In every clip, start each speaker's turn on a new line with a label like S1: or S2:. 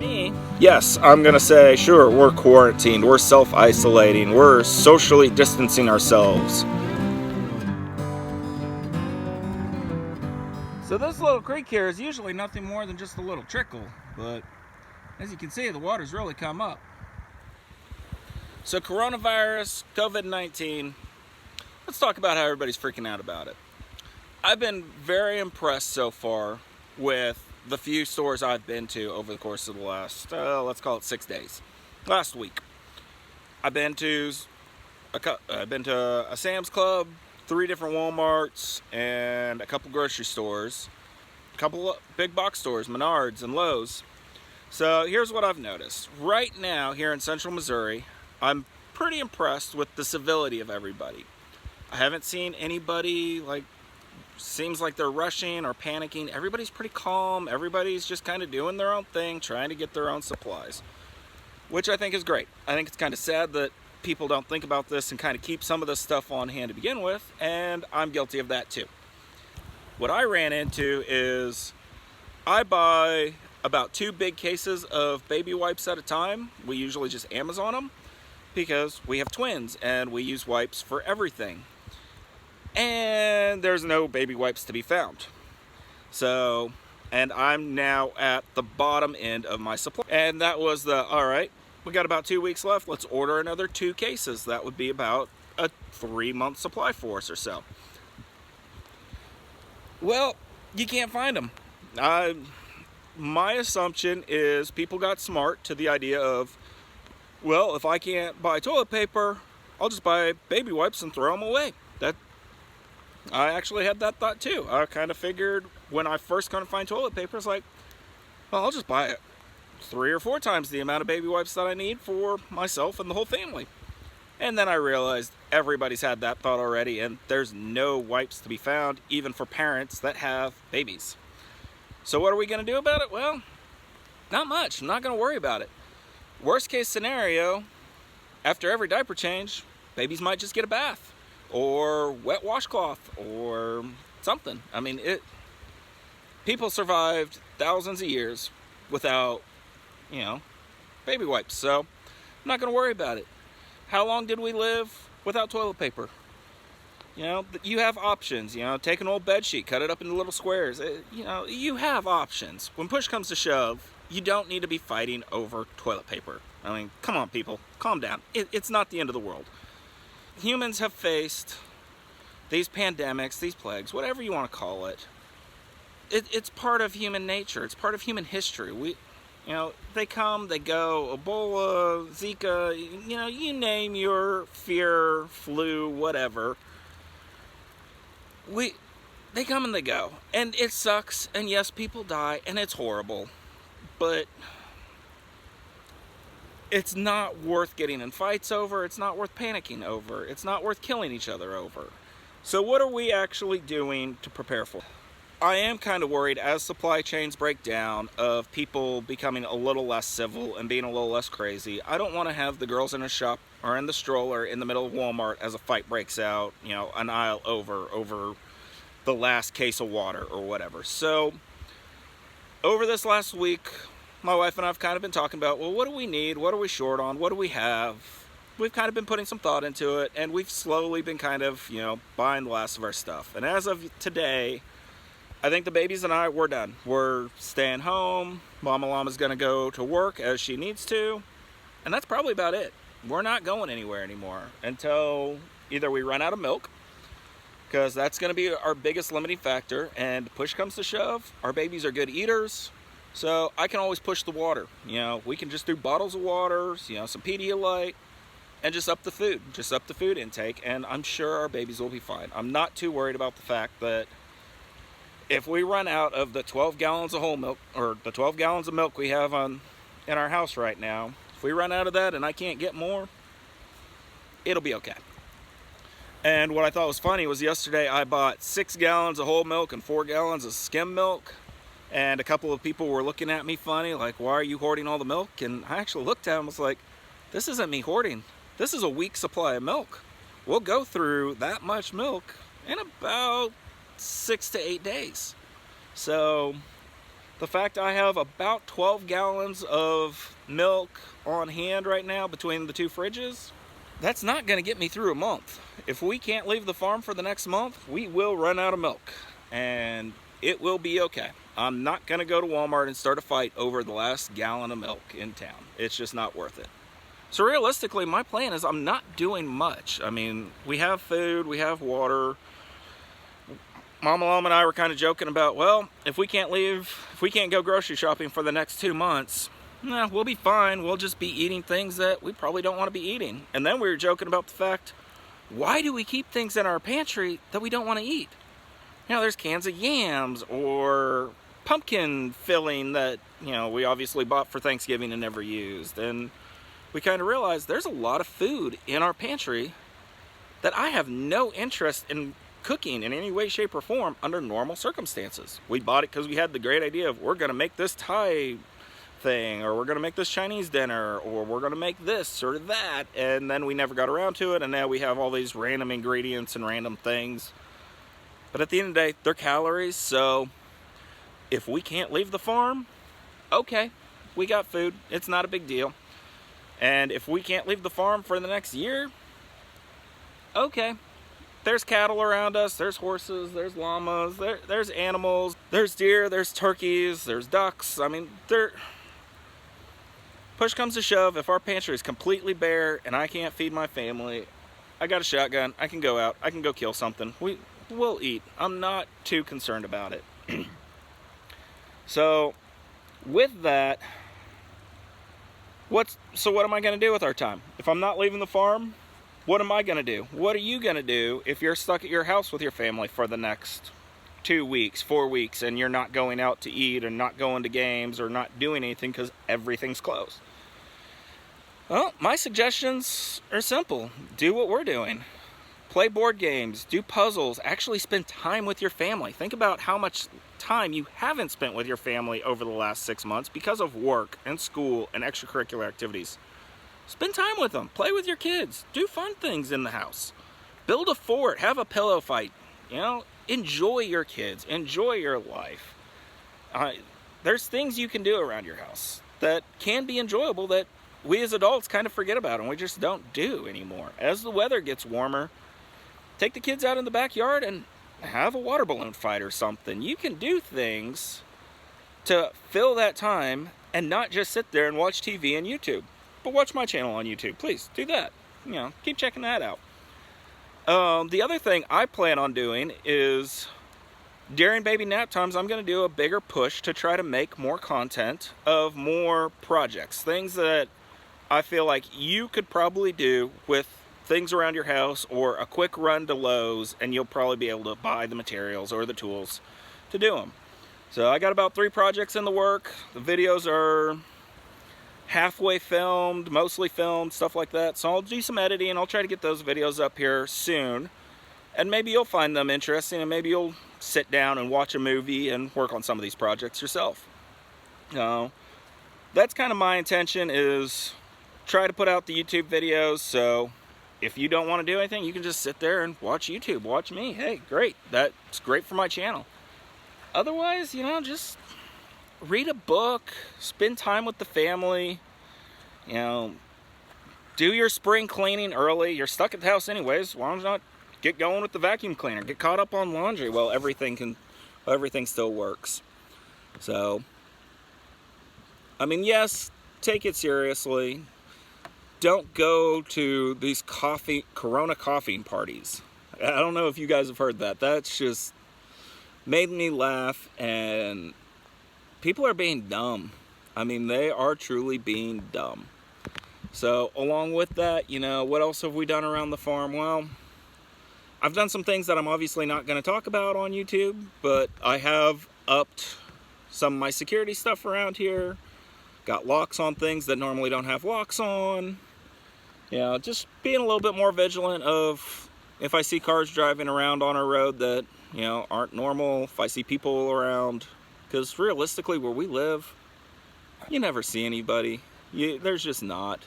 S1: me, yes, I'm gonna say, sure, we're quarantined, we're self-isolating, we're socially distancing ourselves. So this little creek here is usually nothing more than just a little trickle, but as you can see, the water's really come up. So coronavirus, COVID-19, let's talk about how everybody's freaking out about it. I've been very impressed so far with the few stores I've been to over the course of the last, let's call it 6 days. Last week, I've been to a Sam's Club, 3 different Walmarts, and a couple grocery stores, a couple of big box stores, Menards and Lowe's. So here's what I've noticed. Right now, here in central Missouri, I'm pretty impressed with the civility of everybody. I haven't seen anybody seems like they're rushing or panicking. Everybody's pretty calm. Everybody's just kind of doing their own thing, trying to get their own supplies, which I think is great. I think it's kind of sad that people don't think about this and kind of keep some of this stuff on hand to begin with, and I'm guilty of that too. What I ran into is I buy about 2 big cases of baby wipes at a time. We usually just Amazon them because we have twins and we use wipes for everything. And there's no baby wipes to be found. So, and I'm now at the bottom end of my supply. And that was all right, we got about 2 weeks left. Let's order another 2 cases. That would be about a 3-month supply for us or so. Well, you can't find them. My assumption is people got smart to the idea of, well, if I can't buy toilet paper, I'll just buy baby wipes and throw them away. I actually had that thought too. I kind of figured when I first couldn't find toilet paper, it's like, well, I'll just buy it 3 or 4 times the amount of baby wipes that I need for myself and the whole family. And then I realized everybody's had that thought already, and there's no wipes to be found, even for parents that have babies. So what are we going to do about it? Well, not much. I'm not going to worry about it. Worst case scenario, after every diaper change, babies might just get a bath or wet washcloth or something. I mean, people survived thousands of years without, baby wipes. So I'm not going to worry about it. How long did we live without toilet paper? You have options. Take an old bed sheet, cut it up into little squares. You have options. When push comes to shove, you don't need to be fighting over toilet paper. I mean, come on, people, calm down. It's not the end of the world. Humans have faced these pandemics, these plagues, whatever you want to call it. It's part of human nature. It's part of human history. They come, they go. Ebola, Zika, you name your fear, flu, whatever. They come and they go. And it sucks. And yes, people die. And it's horrible. But it's not worth getting in fights over. It's not worth panicking over. It's not worth killing each other over. So what are we actually doing to prepare for it? I am kind of worried as supply chains break down of people becoming a little less civil and being a little less crazy. I don't want to have the girls in a shop or in the stroller in the middle of Walmart as a fight breaks out, an aisle over the last case of water or whatever. So over this last week, my wife and I have kind of been talking about, well, what do we need? What are we short on? What do we have? We've kind of been putting some thought into it, and we've slowly been kind of, buying the last of our stuff. And as of today, I think the babies and I, we're done. We're staying home. Mama Llama's going to go to work as she needs to. And that's probably about it. We're not going anywhere anymore until either we run out of milk, because that's going to be our biggest limiting factor. And push comes to shove, our babies are good eaters. So I can always push the water. We can just do bottles of water, some Pedialyte, and just up the food intake. And I'm sure our babies will be fine. I'm not too worried about the fact that if we run out of the 12 gallons of whole milk, or the 12 gallons of milk we have in our house right now, if we run out of that and I can't get more, it'll be okay. And what I thought was funny was yesterday I bought 6 gallons of whole milk and 4 gallons of skim milk. And a couple of people were looking at me funny, like, why are you hoarding all the milk? And I actually looked at them and was like, this isn't me hoarding. This is a week's supply of milk. We'll go through that much milk in about 6 to 8 days. So The fact I have about 12 gallons of milk on hand right now between the two fridges, that's not going to get me through a month. If we can't leave the farm for the next month, we will run out of milk, and it will be okay. I'm not going to go to Walmart and start a fight over the last gallon of milk in town. It's just not worth it. So realistically, my plan is I'm not doing much. I mean, we have food, we have water. Mama Lom and I were kind of joking about, well, if we can't go grocery shopping for the next 2 months, we'll be fine. We'll just be eating things that we probably don't want to be eating. And then we were joking about the fact, why do we keep things in our pantry that we don't want to eat? You know, there's cans of yams or pumpkin filling that, you know, we obviously bought for Thanksgiving and never used. And we kind of realized there's a lot of food in our pantry that I have no interest in cooking in any way, shape, or form under normal circumstances. We bought it because we had the great idea of we're going to make this Thai thing, or we're going to make this Chinese dinner, or we're going to make this or that, and then we never got around to it, and now we have all these random ingredients and random things. But at the end of the day, they're calories, so if we can't leave the farm, okay, we got food. It's not a big deal. And if we can't leave the farm for the next year, okay, there's cattle around us, there's horses, there's llamas, there's animals, there's deer, there's turkeys, there's ducks. I mean, push comes to shove, if our pantry is completely bare and I can't feed my family, I got a shotgun, I can go out, I can go kill something. We'll eat. I'm not too concerned about it. So, with that, what am I going to do with our time? If I'm not leaving the farm, what am I going to do? What are you going to do if you're stuck at your house with your family for the next 2 weeks, 4 weeks, and you're not going out to eat and not going to games or not doing anything because everything's closed? Well, my suggestions are simple. Do what we're doing. Play board games, do puzzles, actually spend time with your family. Think about how much time you haven't spent with your family over the last 6 months because of work and school and extracurricular activities. Spend time with them. Play with your kids. Do fun things in the house. Build a fort. Have a pillow fight. You know, enjoy your kids. Enjoy your life. There's things you can do around your house that can be enjoyable that we as adults kind of forget about and we just don't do anymore. As the weather gets warmer, take the kids out in the backyard and have a water balloon fight or something. You can do things to fill that time and not just sit there and watch TV and YouTube. But watch my channel on YouTube. Please do that. You know, keep checking that out. The other thing I plan on doing is during baby nap times, I'm going to do a bigger push to try to make more content of more projects. Things that I feel like you could probably do with things around your house or a quick run to Lowe's, and you'll probably be able to buy the materials or the tools to do them. So I got about 3 projects in the work. The videos are halfway filmed, mostly filmed, stuff like that. So I'll do some editing. I'll try to get those videos up here soon. And maybe you'll find them interesting, and maybe you'll sit down and watch a movie and work on some of these projects yourself. That's kind of my intention, is try to put out the YouTube videos. So if you don't want to do anything, you can just sit there and watch YouTube, watch me. Hey, great. That's great for my channel. Otherwise, you know, just read a book, spend time with the family, you know, do your spring cleaning early. You're stuck at the house anyways. Why don't you not get going with the vacuum cleaner? Get caught up on laundry while everything still works. So, I mean, yes, take it seriously. Don't go to these Corona coughing parties. I don't know if you guys have heard that. That's just made me laugh, and people are being dumb. I mean, they are truly being dumb. So, along with that, you know, what else have we done around the farm? Well, I've done some things that I'm obviously not going to talk about on YouTube, but I have upped some of my security stuff around here. Got locks on things that normally don't have locks on. You know, just being a little bit more vigilant of if I see cars driving around on a road that, you know, aren't normal, if I see people around. Because realistically, where we live, you never see anybody. There's just not.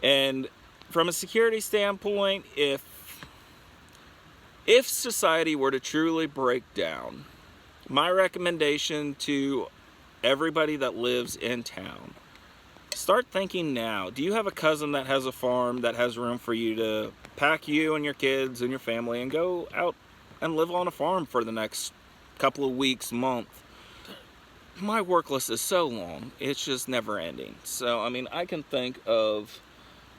S1: And from a security standpoint, if society were to truly break down, my recommendation to everybody that lives in town, start thinking now. Do you have a cousin that has a farm that has room for you to pack you and your kids and your family and go out and live on a farm for the next couple of weeks, month? My work list is so long, it's just never ending. So, I mean, I can think of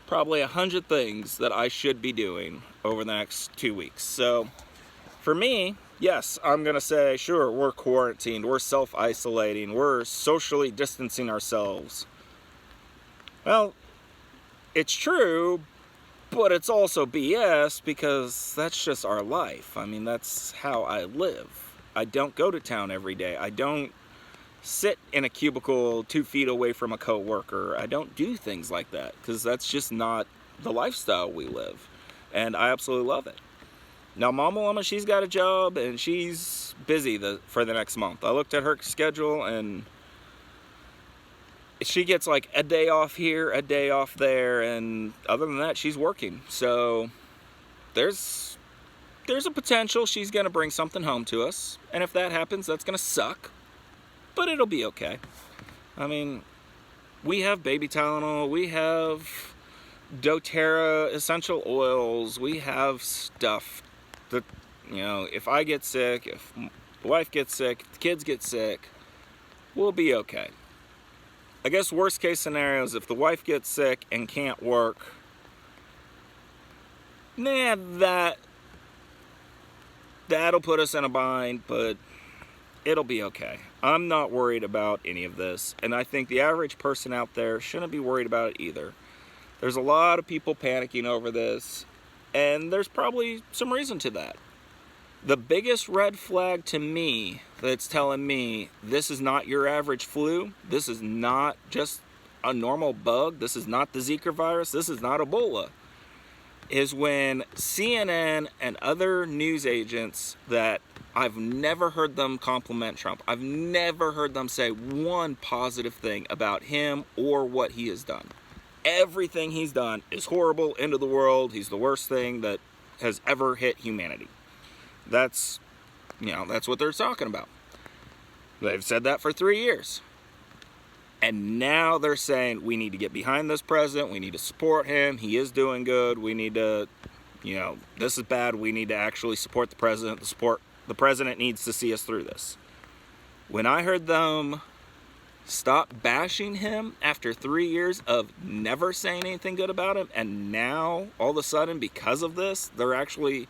S1: probably 100 things that I should be doing over the next 2 weeks. So, for me, yes, I'm gonna say, sure, we're quarantined, we're self-isolating, we're socially distancing ourselves. Well, it's true, but it's also BS because that's just our life. I mean, that's how I live. I don't go to town every day. I don't sit in a cubicle 2 feet away from a coworker. I don't do things like that because that's just not the lifestyle we live. And I absolutely love it. Now, Mama Llama, she's got a job and she's busy for the next month. I looked at her schedule and she gets like a day off here, a day off there, and other than that, she's working. So there's a potential she's gonna bring something home to us. And if that happens, that's gonna suck, but it'll be okay. I mean, we have baby Tylenol, we have doTERRA essential oils, we have stuff that, you know, if I get sick, if the wife gets sick, if the kids get sick, we'll be okay. I guess worst case scenario is if the wife gets sick and can't work, that'll put us in a bind, but it'll be okay. I'm not worried about any of this, and I think the average person out there shouldn't be worried about it either. There's a lot of people panicking over this, and there's probably some reason to that. The biggest red flag to me that's telling me this is not your average flu, this is not just a normal bug, this is not the Zika virus, this is not Ebola, is when CNN and other news agents that I've never heard them compliment Trump, I've never heard them say one positive thing about him or what he has done. Everything he's done is horrible, end of the world, he's the worst thing that has ever hit humanity. That's what they're talking about. They've said that for 3 years. And now they're saying we need to get behind this president, we need to support him, he is doing good, we need to, this is bad, we need to actually support the president, the president needs to see us through this. When I heard them stop bashing him after 3 years of never saying anything good about him, and now all of a sudden because of this, they're actually,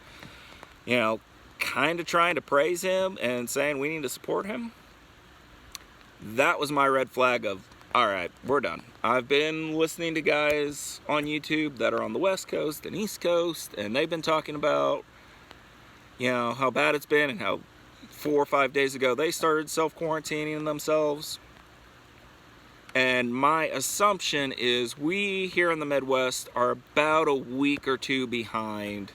S1: kind of trying to praise him and saying we need to support him, that was my red flag of, all right, we're done. I've been listening to guys on YouTube that are on the West Coast and East Coast, and they've been talking about, how bad it's been and how 4 or 5 days ago they started self-quarantining themselves. And my assumption is we here in the Midwest are about a week or two behind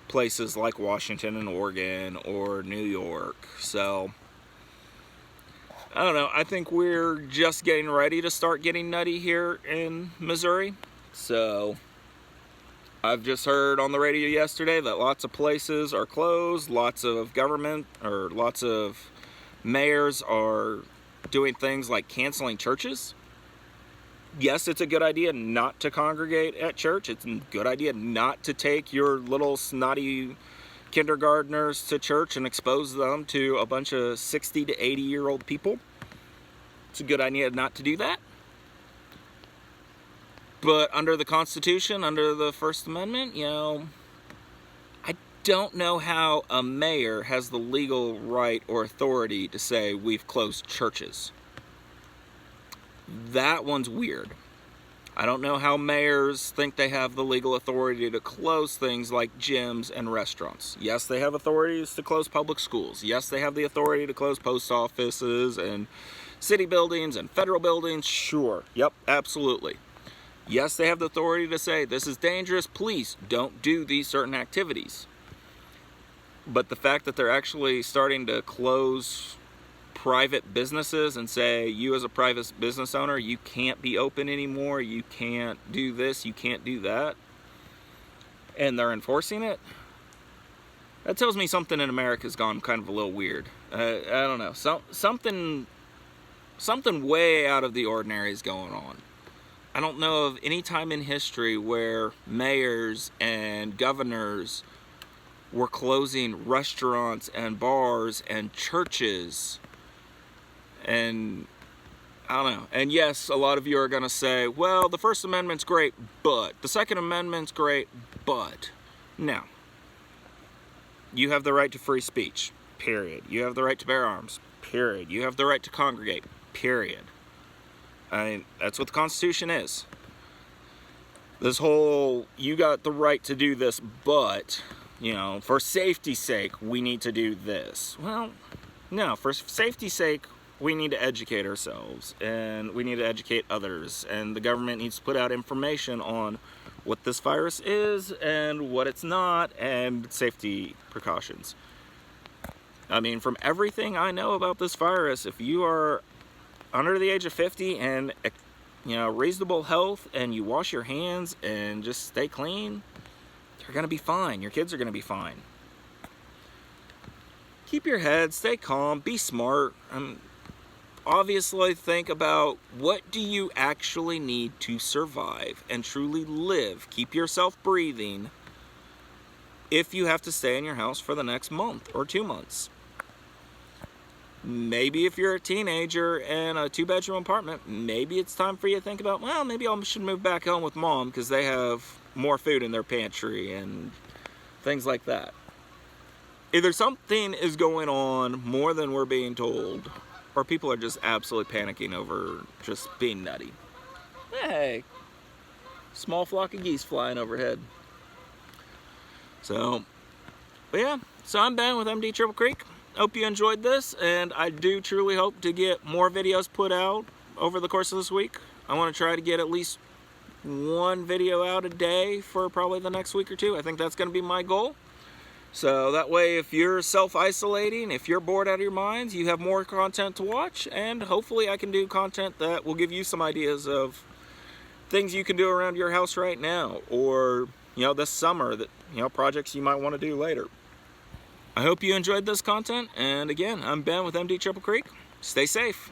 S1: places like Washington and Oregon or New York. So I don't know, I think we're just getting ready to start getting nutty here in Missouri. So I've just heard on the radio yesterday that lots of places are closed, lots of mayors are doing things like canceling churches. Yes, it's a good idea not to congregate at church. It's a good idea not to take your little snotty kindergartners to church and expose them to a bunch of 60 to 80-year-old people. It's a good idea not to do that. But under the Constitution, under the First Amendment, I don't know how a mayor has the legal right or authority to say we've closed churches. That one's weird. I don't know how mayors think they have the legal authority to close things like gyms and restaurants. Yes, they have authorities to close public schools. Yes, they have the authority to close post offices and city buildings and federal buildings. Sure. Yep, absolutely. Yes, they have the authority to say this is dangerous. Please don't do these certain activities. But the fact that they're actually starting to close private businesses and say, you as a private business owner, you can't be open anymore, you can't do this, you can't do that, and they're enforcing it, that tells me something in America's gone kind of a little weird. I don't know, something something way out of the ordinary is going on. I don't know of any time in history where mayors and governors were closing restaurants and bars and churches. And I don't know. And yes, a lot of you are going to say, well, the First Amendment's great, but the Second Amendment's great, but. No. You have the right to free speech, period. You have the right to bear arms, period. You have the right to congregate, period. I mean, that's what the Constitution is. This whole, you got the right to do this, but, you know, for safety's sake, we need to do this. Well, no, for safety's sake, we need to educate ourselves, and we need to educate others, and the government needs to put out information on what this virus is and what it's not, and safety precautions. I mean, from everything I know about this virus, if you are under the age of 50 and, you know, reasonable health, and you wash your hands and just stay clean, you're gonna be fine. Your kids are gonna be fine. Keep your head, stay calm, be smart. Obviously think about, what do you actually need to survive and truly live, keep yourself breathing, if you have to stay in your house for the next month or 2 months. Maybe if you're a teenager in a 2-bedroom apartment, maybe it's time for you to think about, well, maybe I should move back home with mom because they have more food in their pantry and things like that. Either something is going on more than we're being told, or people are just absolutely panicking over just being nutty. Hey, small flock of geese flying overhead. So, but yeah, so I'm Ben with MD Triple Creek. Hope you enjoyed this, and I do truly hope to get more videos put out over the course of this week. I want to try to get at least 1 video out a day for probably the next week or 2. I think that's going to be my goal. So that way, if you're self-isolating, if you're bored out of your minds, you have more content to watch, and hopefully I can do content that will give you some ideas of things you can do around your house right now, or, you know, this summer, that, you know, projects you might want to do later. I hope you enjoyed this content, and again, I'm Ben with MD Triple Creek. Stay safe.